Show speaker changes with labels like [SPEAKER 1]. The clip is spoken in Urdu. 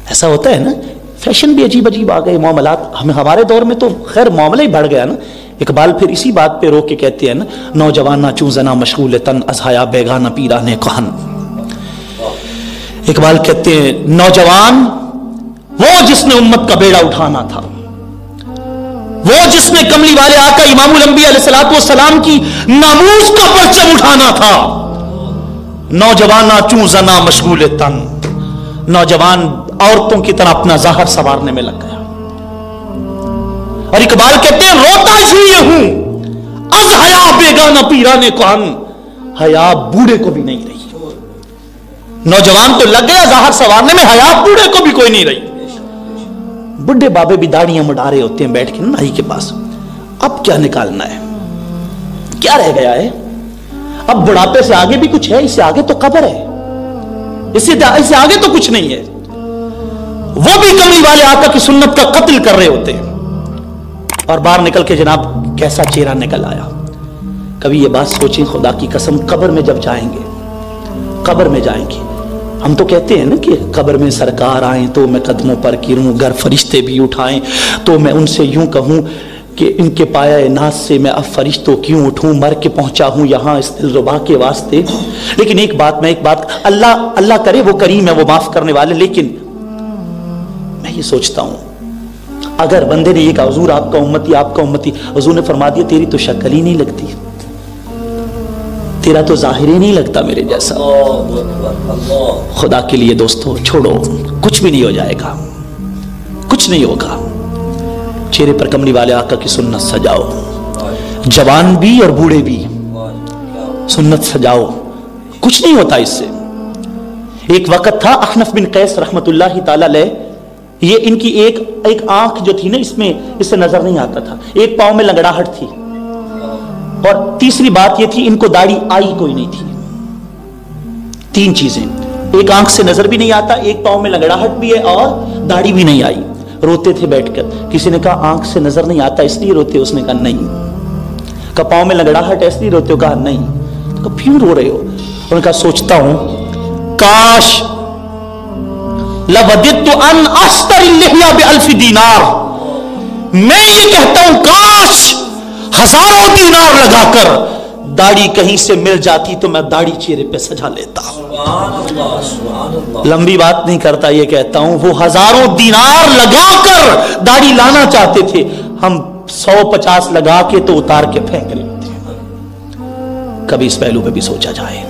[SPEAKER 1] ایسا ہوتا ہے نا, فیشن بھی عجیب عجیب آ گئے, معاملات. ہمارے دور میں تو خیر معاملہ ہی بڑھ گیا نا. اقبال پھر اسی بات پہ روک کے کہتے ہیں نا, نوجوانہ چوں زنا مشغول تن از حیا بیگانہ پیرانے کہن. اقبال کہتے ہیں نوجوان وہ جس نے امت کا بیڑا اٹھانا تھا, وہ جس نے کملی والے آقا امام الانبیاء علیہ الصلوۃ والسلام کی ناموس کا پرچم اٹھانا تھا. نوجوانہ چوں زنا مشغول تن, نوجوان عورتوں کی طرح اپنا ظاہر سنوارنے میں لگ گیا. اور اقبال کہتے ہیں روتا اس لیے ہوں از حیا بیگانہ پیرانے کہن, حیا بوڑھے کو بھی نہیں رہی. نوجوان تو لگ گیا ظاہر سنوارنے میں, حیا بوڑھے کو بھی کوئی نہیں رہی. بڈھے بابے بھی داڑیاں مڈا رہے ہوتے ہیں بیٹھ کے نائی کے پاس. اب کیا نکالنا ہے, کیا رہ گیا ہے؟ اب بڑھاپے سے آگے بھی کچھ ہے؟ اس سے آگے تو قبر ہے, اس سے آگے تو کچھ نہیں ہے. وہ بھی کملی والے آقا کی سنت کا قتل کر رہے ہوتے ہیں, اور باہر نکل کے جناب کیسا چہرہ نکل آیا. کبھی یہ بات سوچیں, خدا کی قسم قبر میں جب جائیں گے, قبر میں جائیں گے, ہم تو کہتے ہیں نا کہ قبر میں سرکار آئیں تو میں قدموں پر گروں, گر فرشتے بھی اٹھائیں تو میں ان سے یوں کہوں کہ ان کے پایہ ناز سے میں اب فرشتوں کیوں اٹھوں, مر کے پہنچا ہوں یہاں اس دلربا کے واسطے. لیکن ایک بات اللہ کرے وہ کریم ہے, وہ معاف کرنے والے. لیکن میں یہ سوچتا ہوں اگر بندے نے یہ کہا حضور آپ کا امتی, آپ کا امتی, حضور نے فرما دیا تیری تو شکل ہی نہیں لگتی, تیرا تو ظاہر ہی نہیں لگتا میرے جیسا. خدا کے لیے دوستو چھوڑو, کچھ بھی نہیں ہو جائے گا, کچھ نہیں ہوگا. چہرے پر کملی والے آقا کی سنت سجاؤ, جوان بھی اور بوڑھے بھی سنت سجاؤ, کچھ نہیں ہوتا اس سے. ایک وقت تھا احنف بن قیس رحمت اللہ تعالی علیہ, یہ ان کی ایک آنکھ جو تھی نا اس سے نظر نہیں آتا تھا, ایک پاؤں میں لنگڑاہٹ تھی, اور تیسری بات یہ تھی ان کو داڑھی آئی کوئی نہیں تھی. 3 چیزیں, ایک آنکھ سے نظر بھی نہیں آتا, ایک پاؤں میں لنگڑاہٹ بھی ہے, اور داڑھی بھی نہیں آئی. روتے تھے بیٹھ کر. کسی نے کہا آنکھ سے نظر نہیں آتا اس لیے روتے, اس نے کہا نہیں. کہا پاؤں میں لنگڑاہٹ اس لیے روتے ہو, کہا نہیں. کہا کیوں رو رہے ہو؟ انہوں نے کہا سوچتا ہوں کاش لوددت ان اشتری اللحیہ بألف دینار, میں یہ کہتا ہوں کاش ہزاروں دینار لگا کر داڑھی کہیں سے مل جاتی تو میں داڑھی چہرے پہ سجا لیتا. لمبی بات نہیں کرتا, یہ کہتا ہوں وہ ہزاروں دینار لگا کر داڑھی لانا چاہتے تھے, ہم 150 لگا کے تو اتار کے پھینک لیتے. کبھی اس پہلو پہ بھی سوچا جائے.